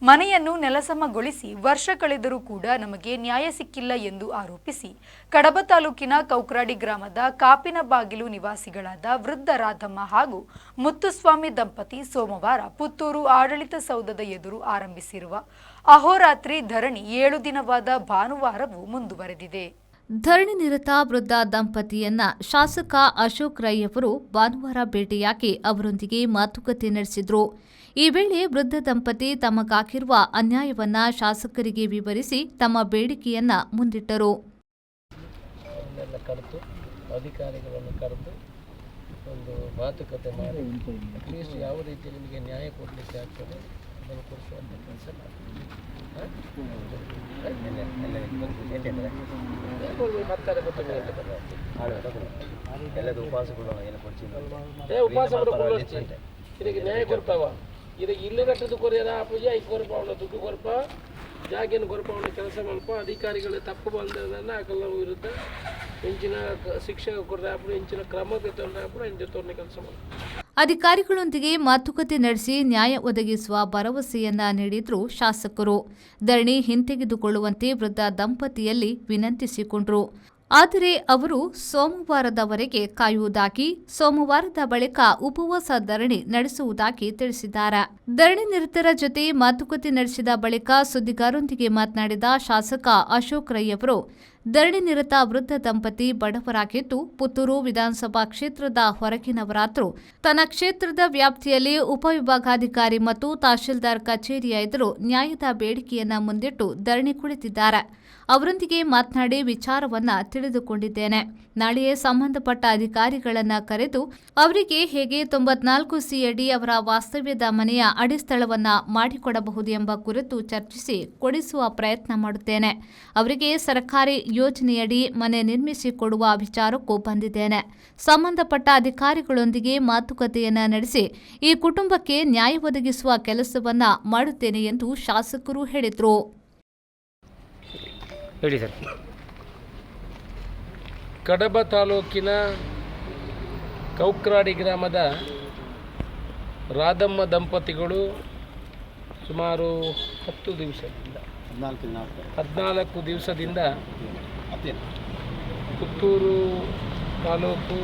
ಮನೆಯನ್ನು ನೆಲಸಮಗೊಳಿಸಿ ವರ್ಷ ಕಳೆದರೂ ಕೂಡ ನಮಗೆ ನ್ಯಾಯ ಸಿಕ್ಕಿಲ್ಲ ಎಂದು ಆರೋಪಿಸಿ ಕಡಬ ತಾಲೂಕಿನ ಕೌಕ್ರಾಡಿ ಗ್ರಾಮದ ಕಾಪಿನಬಾಗಿಲು ನಿವಾಸಿಗಳಾದ ವೃದ್ಧ ರಾಧಮ್ಮ ಹಾಗೂ ಮುತ್ತುಸ್ವಾಮಿ ದಂಪತಿ ಸೋಮವಾರ ಪುತ್ತೂರು ಆಡಳಿತ ಸೌಧದ ಎದುರು ಆರಂಭಿಸಿರುವ ಅಹೋರಾತ್ರಿ ಧರಣಿ 7 ದಿನವಾದ ಭಾನುವಾರವೂ ಮುಂದುವರೆದಿದೆ. ಧರಣಿ ನಿರತ ವೃದ್ಧ ದಂಪತಿಯನ್ನ ಶಾಸಕ ಅಶೋಕ್ ರೈ ಅವರು ಭಾನುವಾರ ಭೇಟಿಯಾಗಿ ಅವರೊಂದಿಗೆ ಮಾತುಕತೆ ನಡೆಸಿದರು. ಈ ವೇಳೆ ವೃದ್ಧ ದಂಪತಿ ತಮಗಾಗಿರುವ ಅನ್ಯಾಯವನ್ನ ಶಾಸಕರಿಗೆ ವಿವರಿಸಿ ತಮ್ಮ ಬೇಡಿಕೆಯನ್ನ ಮುಂದಿಟ್ಟರು. ಅಧಿಕಾರಿಗಳನ್ನು ಕರೆದು ಒಂದು ಮಾತುಕತೆ ಮಾಡಿ ಅಟ್ಲೀಸ್ಟ್ ಯಾವ ರೀತಿ ನಿಮಗೆ ನ್ಯಾಯ ಕೊಡಲಿಕ್ಕೆ ಆಗ್ತದೆ ಅದನ್ನು ಕೊಡಿಸುವಂಥ ಕೆಲಸ ಮಾಡ್ತೀವಿ. ಎಲ್ಲದು ಉಪವಾಸಗಳು ಏನು ಕೊಡ್ತೀನಿ ಉಪವಾಸ ಇದಕ್ಕೆ ನ್ಯಾಯ ಕೊಡ್ತಾವ. ಇದಕ್ಕೆ ಇಲ್ಲಿ ಕಟ್ಟದು ಕೊರಿಯರ ಪೂಜೆ ಐದು ಕೊರಪಾವಣ ದುಡ್ಡು ಕೊರಪ ಜಾಗೇನು ಕೊರಪಾವಣ ಕೆಲಸ ಮಾಡಪ್ಪ ಅಧಿಕಾರಿಗಳು ತಪ್ಪು ಬಂದದನ್ನ ಆಗಲ್ಲ ವಿರುದ್ಧ ಹೆಂಚಿನ ಶಿಕ್ಷೆ ಕೊಡ್ರಾಪುರ ಹೆಂಚಿನ ಕ್ರಮ ತೊಂದ್ರಾಪುರ ಹಿಂದೆ ತೋರ್ನೆ ಕೆಲಸ ಮಾಡಿ ಅಧಿಕಾರಿಗಳೊಂದಿಗೆ ಮಾತುಕತೆ ನಡೆಸಿ ನ್ಯಾಯ ಒದಗಿಸುವ ಭರವಸೆಯನ್ನ ನೀಡಿದ್ರು ಶಾಸಕರು. ಧರಣಿ ಹಿಂತೆಗೆದುಕೊಳ್ಳುವಂತೆ ವೃದ್ಧ ದಂಪತಿಯಲ್ಲಿ ವಿನಂತಿಸಿಕೊಂಡ್ರು. ಆದರೆ ಅವರು ಸೋಮವಾರದವರೆಗೆ ಕಾಯುವುದಾಗಿ, ಸೋಮವಾರದ ಬಳಿಕ ಉಪವಾಸ ಧರಣಿ ನಡೆಸುವುದಾಗಿ ತಿಳಿಸಿದ್ದಾರೆ. ಧರಣಿ ನಿರತರ ಜೊತೆ ಮಾತುಕತೆ ನಡೆಸಿದ ಬಳಿಕ ಸುದ್ದಿಗಾರರೊಂದಿಗೆ ಮಾತನಾಡಿದ ಶಾಸಕ ಅಶೋಕ್ ರೈ ಅವರು, ಧರಣಿ ನಿರತ ವೃದ್ಧ ದಂಪತಿ ಬಡವರಾಗಿದ್ದು ಪುತ್ತೂರು ವಿಧಾನಸಭಾ ಕ್ಷೇತ್ರದ ಹೊರಗಿನವರಾದರೂ ತನ್ನ ಕ್ಷೇತ್ರದ ವ್ಯಾಪ್ತಿಯಲ್ಲಿ ಉಪವಿಭಾಗಾಧಿಕಾರಿ ಮತ್ತು ತಹಶೀಲ್ದಾರ್ ಕಚೇರಿಯ ಎದುರು ನ್ಯಾಯದ ಬೇಡಿಕೆಯನ್ನ ಮುಂದಿಟ್ಟು ಧರಣಿ ಕುಳಿತಿದ್ದಾರೆ. ಅವರೊಂದಿಗೆ ಮಾತನಾಡಿ ವಿಚಾರವನ್ನ ತಿಳಿದುಕೊಂಡಿದ್ದೇನೆ. ನಾಳೆಯೇ ಸಂಬಂಧಪಟ್ಟ ಅಧಿಕಾರಿಗಳನ್ನ ಕರೆದು ಅವರಿಗೆ ಹೇಗೆ 94C ಅಡಿ ಅವರ ವಾಸ್ತವ್ಯದ ಮನೆಯ ಅಡಿಸ್ಥಳವನ್ನ ಮಾಡಿಕೊಡಬಹುದು ಎಂಬ ಕುರಿತು ಚರ್ಚಿಸಿ ಕೊಡಿಸುವ ಪ್ರಯತ್ನ ಮಾಡುತ್ತೇನೆ. ಅವರಿಗೆ ಸರ್ಕಾರಿ ಯೋಜನೆಯಡಿ ಮನೆ ನಿರ್ಮಿಸಿ ಕೊಡುವ ವಿಚಾರಕ್ಕೂ ಬಂದಿದ್ದೇನೆ. ಸಂಬಂಧಪಟ್ಟ ಅಧಿಕಾರಿಗಳೊಂದಿಗೆ ಮಾತುಕತೆಯನ್ನ ನಡೆಸಿ ಈ ಕುಟುಂಬಕ್ಕೆ ನ್ಯಾಯ ಒದಗಿಸುವ ಕೆಲಸವನ್ನ ಮಾಡುತ್ತೇನೆ ಎಂದು ಶಾಸಕರು ಹೇಳಿದರು. ಹೇಳಿ ಸರ್. ಕಡಬ ತಾಲೂಕಿನ ಕೌಕ್ರಾಡಿ ಗ್ರಾಮದ ರಾಧಮ್ಮ ದಂಪತಿಗಳು ಸುಮಾರು 10 ದಿವಸದಿಂದ 14 ದಿವಸದಿಂದ ಪುತ್ತೂರು ತಾಲೂಕು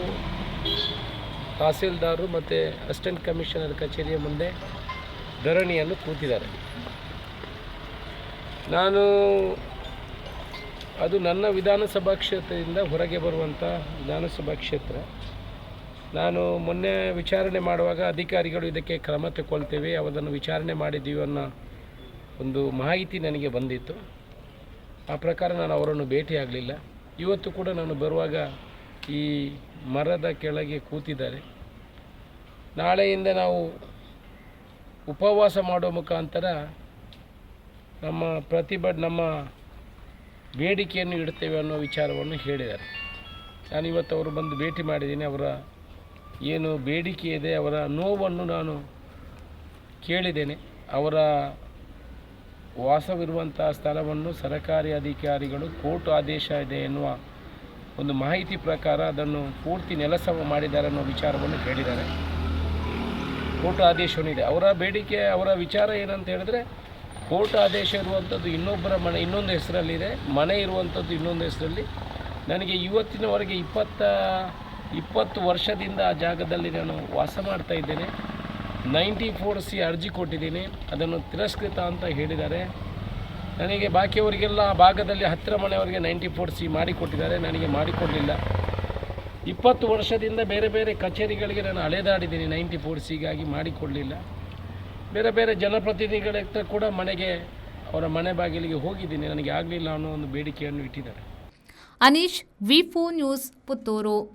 ತಹಸೀಲ್ದಾರು ಮತ್ತು ಅಸಿಸ್ಟೆಂಟ್ ಕಮಿಷನರ್ ಕಚೇರಿಯ ಮುಂದೆ ಧರಣಿಯನ್ನು ಕೂತಿದ್ದಾರೆ. ಅದು ನನ್ನ ವಿಧಾನಸಭಾ ಕ್ಷೇತ್ರದಿಂದ ಹೊರಗೆ ಬರುವಂಥ ವಿಧಾನಸಭಾ ಕ್ಷೇತ್ರ. ನಾನು ಮೊನ್ನೆ ವಿಚಾರಣೆ ಮಾಡುವಾಗ ಅಧಿಕಾರಿಗಳು ಇದಕ್ಕೆ ಕ್ರಮ ತಗೊಳ್ತೇವೆ, ಅದನ್ನು ವಿಚಾರಣೆ ಮಾಡಿದ್ದೀವಿ ಅನ್ನೋ ಒಂದು ಮಾಹಿತಿ ನನಗೆ ಬಂದಿತ್ತು. ಆ ಪ್ರಕಾರ ನಾನು ಅವರನ್ನು ಭೇಟಿಯಾಗಲಿಲ್ಲ. ಇವತ್ತು ಕೂಡ ನಾನು ಬರುವಾಗ ಈ ಮರದ ಕೆಳಗೆ ಕೂತಿದ್ದಾರೆ. ನಾಳೆಯಿಂದ ನಾವು ಉಪವಾಸ ಮಾಡೋ ಮುಖಾಂತರ ನಮ್ಮ ಬೇಡಿಕೆಯನ್ನು ಇಡ್ತೇವೆ ಅನ್ನೋ ವಿಚಾರವನ್ನು ಹೇಳಿದ್ದಾರೆ. ನಾನು ಇವತ್ತು ಅವರು ಬಂದು ಭೇಟಿ ಮಾಡಿದ್ದೀನಿ. ಅವರ ಏನು ಬೇಡಿಕೆ ಇದೆ, ಅವರ ನೋವನ್ನು ನಾನು ಕೇಳಿದ್ದೇನೆ. ಅವರ ವಾಸವಿರುವಂಥ ಸ್ಥಳವನ್ನು ಸರ್ಕಾರಿ ಅಧಿಕಾರಿಗಳು ಕೋರ್ಟ್ ಆದೇಶ ಇದೆ ಎನ್ನುವ ಒಂದು ಮಾಹಿತಿ ಪ್ರಕಾರ ಅದನ್ನು ಪೂರ್ತಿ ನೆಲಸಮ ಮಾಡಿದ್ದಾರೆ ಅನ್ನೋ ವಿಚಾರವನ್ನು ಹೇಳಿದ್ದಾರೆ. ಕೋರ್ಟ್ ಆದೇಶವನ್ನಿದೆ. ಅವರ ಬೇಡಿಕೆ, ಅವರ ವಿಚಾರ ಏನಂತ ಹೇಳಿದ್ರೆ, ಕೋರ್ಟ್ ಆದೇಶ ಇರುವಂಥದ್ದು ಇನ್ನೊಬ್ಬರ ಮನೆ ಇನ್ನೊಂದು ಹೆಸರಲ್ಲಿದೆ, ಮನೆ ಇರುವಂಥದ್ದು ಇನ್ನೊಂದು ಹೆಸರಲ್ಲಿ. ನನಗೆ ಇವತ್ತಿನವರೆಗೆ 20 ವರ್ಷದಿಂದ ಆ ಜಾಗದಲ್ಲಿ ನಾನು ವಾಸ ಮಾಡ್ತಾ ಇದ್ದೇನೆ. 94C ಅರ್ಜಿ ಕೊಟ್ಟಿದ್ದೀನಿ, ಅದನ್ನು ತಿರಸ್ಕೃತ ಅಂತ ಹೇಳಿದ್ದಾರೆ. ನನಗೆ ಬಾಕಿಯವರಿಗೆಲ್ಲ ಆ ಭಾಗದಲ್ಲಿ ಹತ್ತಿರ ಮನೆಯವರಿಗೆ 94C ಮಾಡಿಕೊಟ್ಟಿದ್ದಾರೆ, ನನಗೆ ಮಾಡಿಕೊಡಲಿಲ್ಲ. 20 ವರ್ಷದಿಂದ ಬೇರೆ ಬೇರೆ ಕಚೇರಿಗಳಿಗೆ ನಾನು ಅಲೆದಾಡಿದ್ದೀನಿ, 94Cಗಾಗಿ ಮಾಡಿಕೊಡಲಿಲ್ಲ. ಬೇರೆ ಬೇರೆ ಜನಪ್ರತಿನಿಧಿಗಳ ಹತ್ರ ಕೂಡ ಅವರ ಮನೆ ಬಾಗಿಲಿಗೆ ಹೋಗಿದ್ದೀನಿ, ನನಗೆ ಆಗಲಿಲ್ಲ ಅನ್ನೋ ಒಂದು ಬೇಡಿಕೆಯನ್ನು ಇಟ್ಟಿದ್ದಾರೆ. ಅನೀಶ್, ವಿ4 ನ್ಯೂಸ್, ಪುತ್ತೂರು.